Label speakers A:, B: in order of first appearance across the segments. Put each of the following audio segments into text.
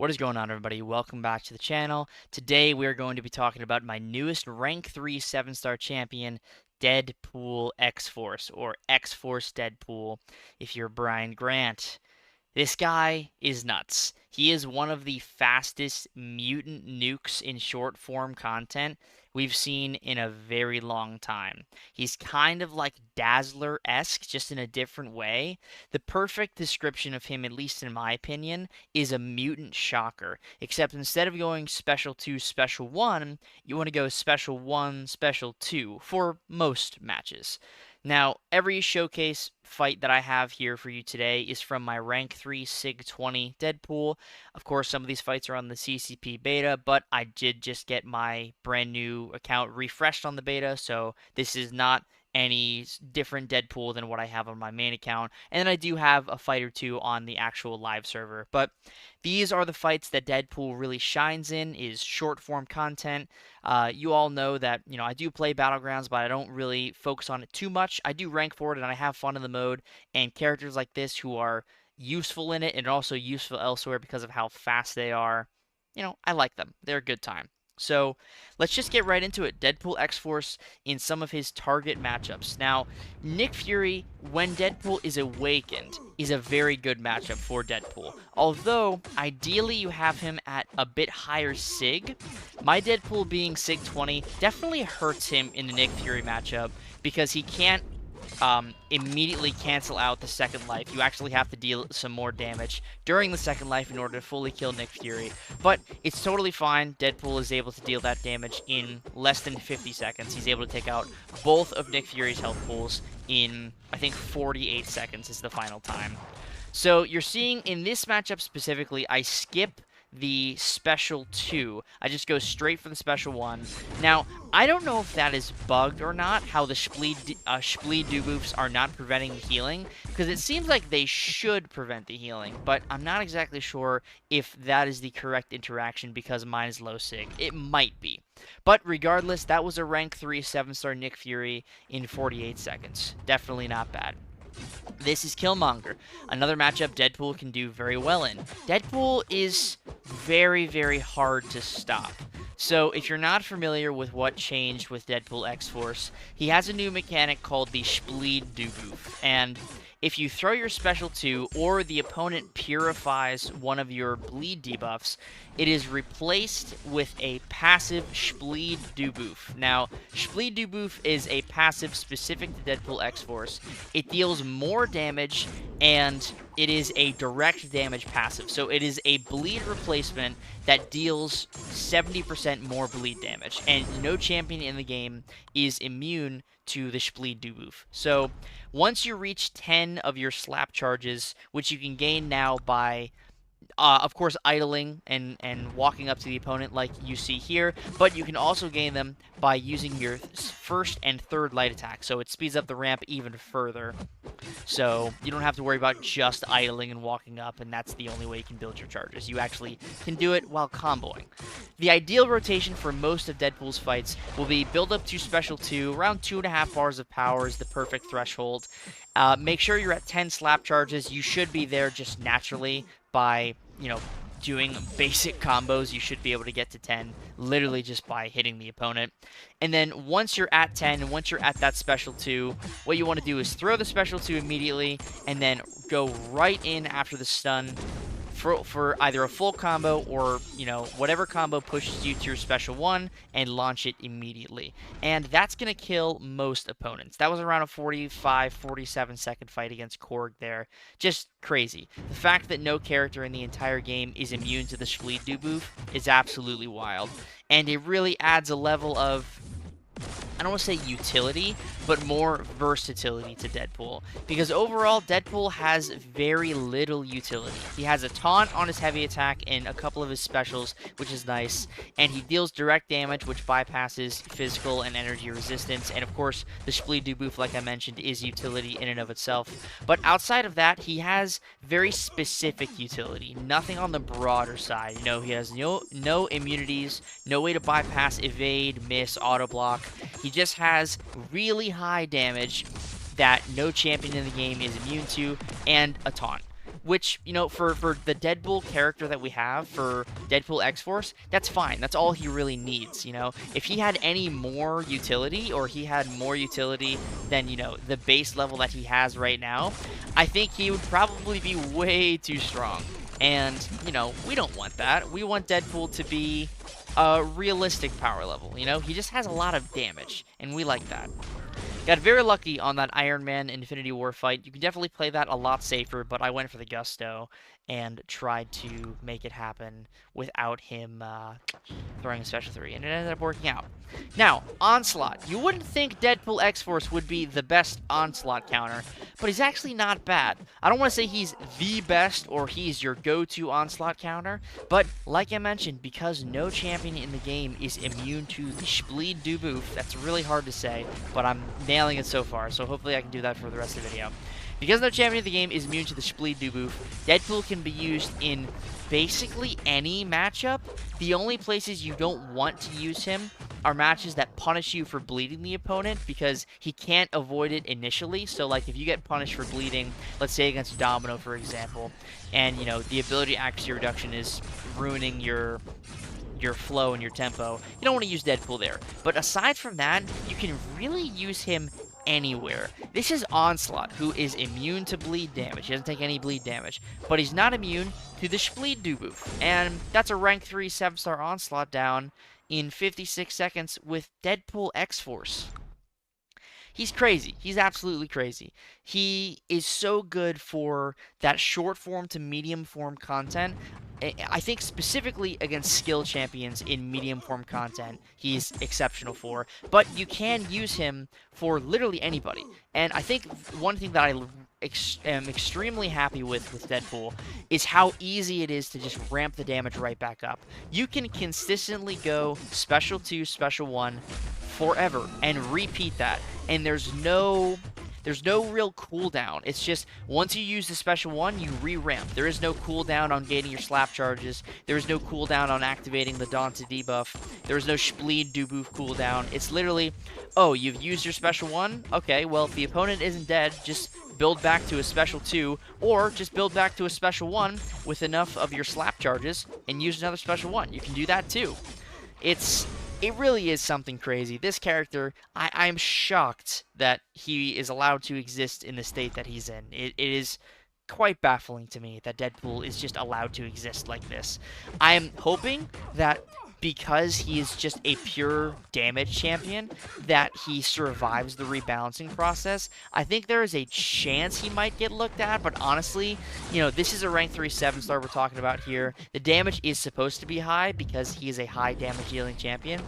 A: What is going on, everybody? Welcome back to the channel. Today we are going to be talking about my newest rank 3 7-star champion, Deadpool X-Force, or X-Force Deadpool if you're Brian Grant. This guy is nuts. He is one of the fastest mutant nukes in short form content we've seen in a very long time. He's kind of like Dazzler-esque, just in a different way. The perfect description of him, at least in my opinion, is a mutant shocker. Except instead of going special 2, special 1, you want to go special 1, special 2 for most matches. Now, every showcase fight that I have here for you today is from my rank 3 SIG 20 Deadpool. Of course, some of these fights are on the CCP beta, but I did just get my brand new account refreshed on the beta, so this is not any different Deadpool than what I have on my main account. And then I do have a fight or two on the actual live server. But these are the fights that Deadpool really shines in, is short form content. You all know that, I do play Battlegrounds, but I don't really focus on it too much. I do rank for it and I have fun in the mode, and characters like this who are useful in it and also useful elsewhere because of how fast they are, I like them. They're a good time. So let's just get right into it. Deadpool X-Force in some of his target matchups. Now, Nick Fury, when Deadpool is awakened, is a very good matchup for Deadpool. Although, ideally you have him at a bit higher SIG. My Deadpool being SIG 20 definitely hurts him in the Nick Fury matchup because he can't immediately cancel out the second life. You actually have to deal some more damage during the second life in order to fully kill Nick Fury. But it's totally fine. Deadpool is able to deal that damage in less than 50 seconds. He's able to take out both of Nick Fury's health pools in, I think, 48 seconds is the final time. So you're seeing in this matchup specifically, I skip the special 2. I just go straight for the special 1. Now, I don't know if that is bugged or not, how the Spleed debuffs are not preventing the healing, because it seems like they should prevent the healing, but I'm not exactly sure if that is the correct interaction because mine is low sig. It might be. But regardless, that was a rank 3 7-star Nick Fury in 48 seconds. Definitely not bad. This is Killmonger, another matchup Deadpool can do very well in. Deadpool is very, very hard to stop. So if you're not familiar with what changed with Deadpool X-Force, he has a new mechanic called the Spleed debuff, and if you throw your special 2 or the opponent purifies one of your bleed debuffs, it is replaced with a passive Spleed debuff. Now, Spleed debuff is a passive specific to Deadpool X-Force. It deals more damage, and it is a direct damage passive. So it is a bleed replacement that deals 70% more bleed damage, and no champion in the game is immune to the Spleed debuff. So once you reach 10 of your slap charges, which you can gain now by of course, idling and walking up to the opponent like you see here, but you can also gain them by using your first and third light attack, so it speeds up the ramp even further. So you don't have to worry about just idling and walking up, and that's the only way you can build your charges. You actually can do it while comboing. The ideal rotation for most of Deadpool's fights will be build up to special 2, around 2.5 bars of power is the perfect threshold. Make sure you're at 10 slap charges. You should be there just naturally by, doing basic combos. You should be able to get to 10 literally just by hitting the opponent. And then once you're at 10 and once you're at that special 2, what you want to do is throw the special 2 immediately and then go right in after the stun for either a full combo or, whatever combo pushes you to your special 1 and launch it immediately. And that's going to kill most opponents. That was around a 45, 47 second fight against Corg there. Just crazy. The fact that no character in the entire game is immune to the Spleed debuff is absolutely wild. And it really adds a level of, I don't want to say utility, but more versatility to Deadpool. Because overall, Deadpool has very little utility. He has a taunt on his heavy attack and a couple of his specials, which is nice. And he deals direct damage, which bypasses physical and energy resistance. And of course, the Spleed debuff, like I mentioned, is utility in and of itself. But outside of that, he has very specific utility. Nothing on the broader side. He has no immunities, no way to bypass, evade, miss, auto block. He just has really high damage that no champion in the game is immune to, and a taunt. which, you know, for the Deadpool character that we have for Deadpool X-Force, that's fine. That's all he really needs, you know? If he had any more utility, or he had more utility than, you know, the base level that he has right now, I think he would probably be way too strong. And, you know, we don't want that. We want Deadpool to be a realistic power level, you know? He just has a lot of damage, and we like that. Got very lucky on that Iron Man Infinity War fight. You can definitely play that a lot safer, but I went for the gusto and tried to make it happen without him throwing a special 3, and it ended up working out. Now, Onslaught. You wouldn't think Deadpool X-Force would be the best Onslaught counter, but he's actually not bad. I don't want to say he's the best or he's your go-to Onslaught counter, but like I mentioned, because no champion in the game is immune to the Spleed debuff, that's really hard to say, but I'm nailing it so far, so hopefully I can do that for the rest of the video. Because no champion in the game is immune to the Spleed debuff, Deadpool can be used in basically any matchup. The only places you don't want to use him are matches that punish you for bleeding the opponent, because he can't avoid it initially. So like if you get punished for bleeding, let's say against Domino for example, and you know the ability accuracy reduction is ruining your flow and your tempo, you don't want to use Deadpool there. But aside from that, you can really use him anywhere. This is Onslaught, who is immune to bleed damage. He doesn't take any bleed damage, but he's not immune to the Spleed debuff. And that's a rank 3 7-star Onslaught down in 56 seconds with Deadpool X-Force. He's crazy. He's absolutely crazy. He is so good for that short form to medium form content. I think specifically against skill champions in medium form content, he's exceptional for. But you can use him for literally anybody. And I think one thing that I am extremely happy with Deadpool is how easy it is to just ramp the damage right back up. You can consistently go special 2, special 1 forever and repeat that. And there's no real cooldown. It's just once you use the special 1, you re-ramp. There is no cooldown on gaining your slap charges. There is no cooldown on activating the Dante debuff. There is no Spleed debuff cooldown. It's literally, oh, you've used your special 1? Okay, well, if the opponent isn't dead, just build back to a special 2, or just build back to a special 1 with enough of your slap charges and use another special 1. You can do that too. It really is something crazy. This character, I'm shocked that he is allowed to exist in the state that he's in. It is quite baffling to me that Deadpool is just allowed to exist like this. I'm hoping that because he is just a pure damage champion, that he survives the rebalancing process. I think there is a chance he might get looked at, but honestly, you know, this is a rank 3 7-star we're talking about here. The damage is supposed to be high because he is a high damage dealing champion.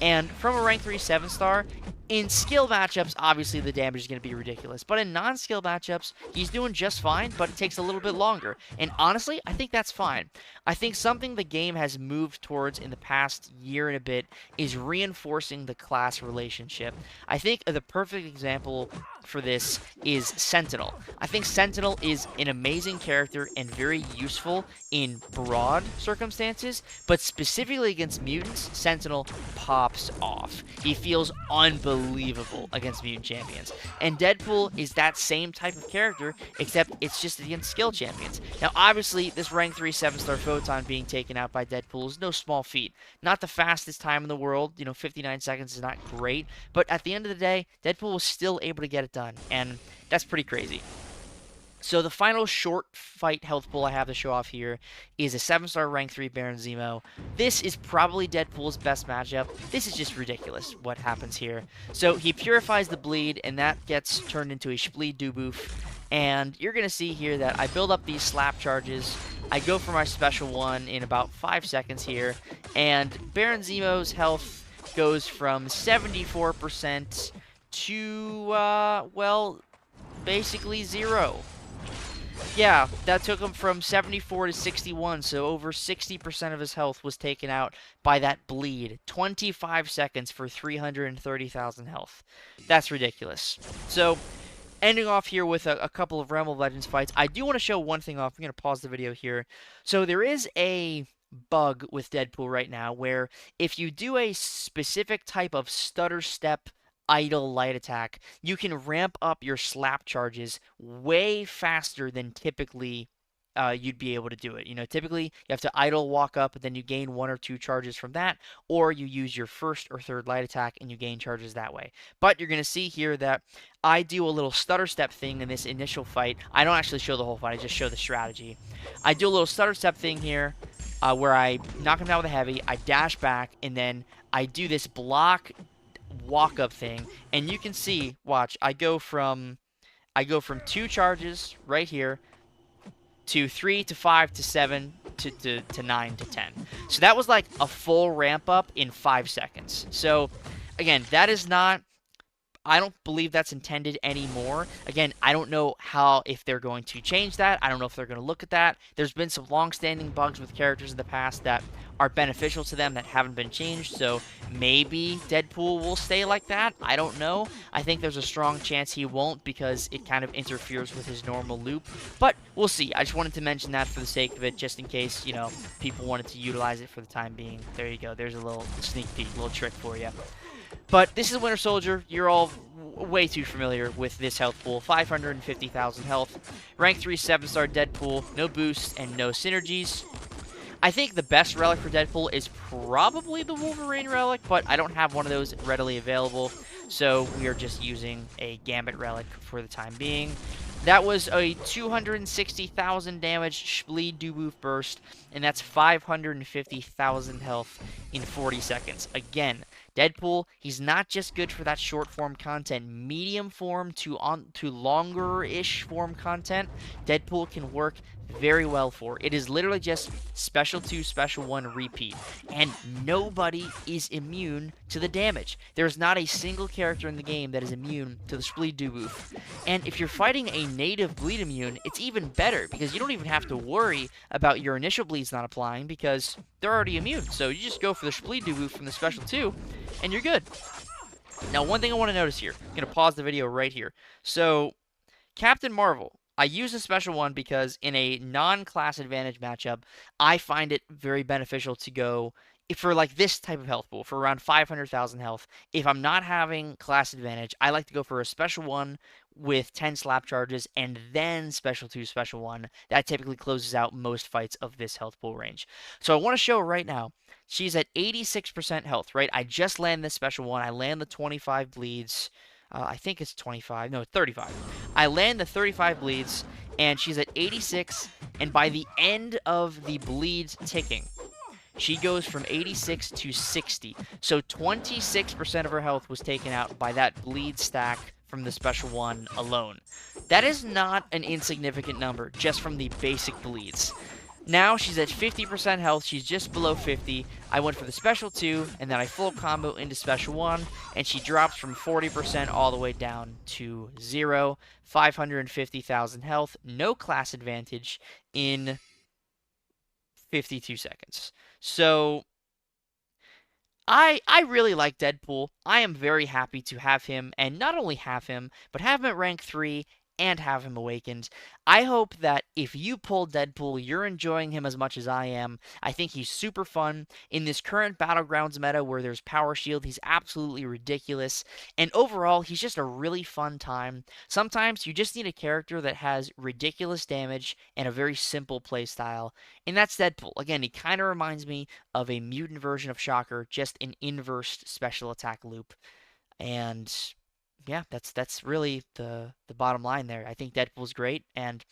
A: And from a rank 3 7-star, in skill matchups, obviously the damage is going to be ridiculous. But in non-skill matchups, he's doing just fine, but it takes a little bit longer. And honestly, I think that's fine. I think something the game has moved towards in the past year and a bit is reinforcing the class relationship. I think the perfect example for this is Sentinel. I think Sentinel is an amazing character and very useful in broad circumstances, but specifically against mutants, Sentinel pops off. He feels unbelievable against mutant champions. And Deadpool is that same type of character, except it's just against skill champions. Now, obviously, this rank 3 7-star Photon being taken out by Deadpool is no small feat. Not the fastest time in the world, you know, 59 seconds is not great, but at the end of the day, Deadpool was still able to get it done, and that's pretty crazy. So the final short fight health pool I have to show off here is a 7-star rank 3 Baron Zemo. This is probably Deadpool's best matchup. This is just ridiculous what happens here. So he purifies the bleed, and that gets turned into a Spleed debuff. And you're going to see here that I build up these slap charges. I go for my special 1 in about 5 seconds here. And Baron Zemo's health goes from 74% to, well, basically 0. Yeah, that took him from 74 to 61, so over 60% of his health was taken out by that bleed. 25 seconds for 330,000 health. That's ridiculous. So, ending off here with a couple of Realm of Legends fights, I do want to show one thing off. I'm going to pause the video here. So, there is a bug with Deadpool right now where if you do a specific type of stutter step idle light attack, you can ramp up your slap charges way faster than typically you'd be able to do it. Typically you have to idle, walk up, and then you gain 1 or 2 charges from that, or you use your first or third light attack and you gain charges that way. But you're going to see here that I do a little stutter step thing in this initial fight. I don't actually show the whole fight, I just show the strategy. I do a little stutter step thing here where I knock him down with a heavy, I dash back, and then I do this block walk up thing, and you can see, watch, I go from 2 charges right here to 3 to 5 to 7 to 9 to 10. So that was like a full ramp up in 5 seconds. So again, that is not, I don't believe that's intended anymore. Again, I don't know if they're going to change that. I don't know if they're going to look at that. There's been some long-standing bugs with characters in the past that are beneficial to them that haven't been changed, so maybe Deadpool will stay like that. I don't know. I think there's a strong chance he won't because it kind of interferes with his normal loop, but we'll see. I just wanted to mention that for the sake of it, just in case, people wanted to utilize it for the time being. There you go. There's a little sneak peek, a little trick for you. But this is Winter Soldier. You're all way too familiar with this health pool. 550,000 health. Rank 3 7-star Deadpool. No boosts and no synergies. I think the best relic for Deadpool is probably the Wolverine relic, but I don't have one of those readily available, so we are just using a Gambit relic for the time being. That was a 260,000 damage bleed debuff burst, and that's 550,000 health in 40 seconds. Again, Deadpool, he's not just good for that short form content, medium form to longer-ish form content, Deadpool can work very well for. It is literally just special 2, special 1 repeat, and nobody is immune to the damage. There's not a single character in the game that is immune to the bleed debuff. And if you're fighting a native bleed immune, it's even better because you don't even have to worry about your initial bleeds not applying because they're already immune. So you just go for the bleed debuff from the special 2 and you're good. Now, one thing I want to notice here, I'm going to pause the video right here. So, Captain Marvel, I use a special 1 because in a non-class advantage matchup, I find it very beneficial to go for like this type of health pool, for around 500,000 health. If I'm not having class advantage, I like to go for a special 1 with 10 slap charges and then special 2, special 1. That typically closes out most fights of this health pool range. So I want to show right now, she's at 86% health, right? I just land this special 1. I land the 25 bleeds. I think it's 25. No, 35. I land the 35 bleeds, and she's at 86, and by the end of the bleeds ticking, she goes from 86 to 60. So 26% of her health was taken out by that bleed stack from the special 1 alone. That is not an insignificant number, just from the basic bleeds. Now she's at 50% health, she's just below 50. I went for the special 2, and then I full combo into special 1, and she drops from 40% all the way down to 0. 550,000 health, no class advantage in 52 seconds. So I really like Deadpool. I am very happy to have him, and not only have him, but have him at rank 3 and have him awakened. I hope that if you pulled Deadpool, you're enjoying him as much as I am. I think he's super fun. In this current Battlegrounds meta where there's Power Shield, he's absolutely ridiculous. And overall, he's just a really fun time. Sometimes you just need a character that has ridiculous damage and a very simple playstyle. And that's Deadpool. Again, he kind of reminds me of a mutant version of Shocker, just an inverse special attack loop. And yeah, that's really the bottom line there. I think Deadpool's great, and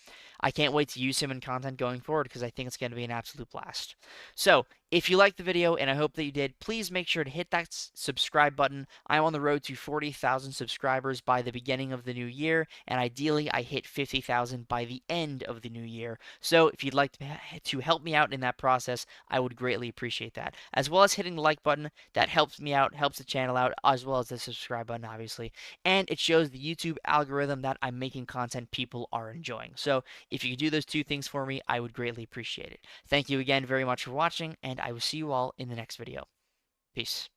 A: I can't wait to use him in content going forward because I think it's going to be an absolute blast. So, if you liked the video, and I hope that you did, please make sure to hit that subscribe button. I'm on the road to 40,000 subscribers by the beginning of the new year, and ideally I hit 50,000 by the end of the new year. So if you'd like to help me out in that process, I would greatly appreciate that. As well as hitting the like button, that helps me out, helps the channel out, as well as the subscribe button, obviously. And it shows the YouTube algorithm that I'm making content people are enjoying. So if you could do those 2 things for me, I would greatly appreciate it. Thank you again very much for watching, and I will see you all in the next video. Peace.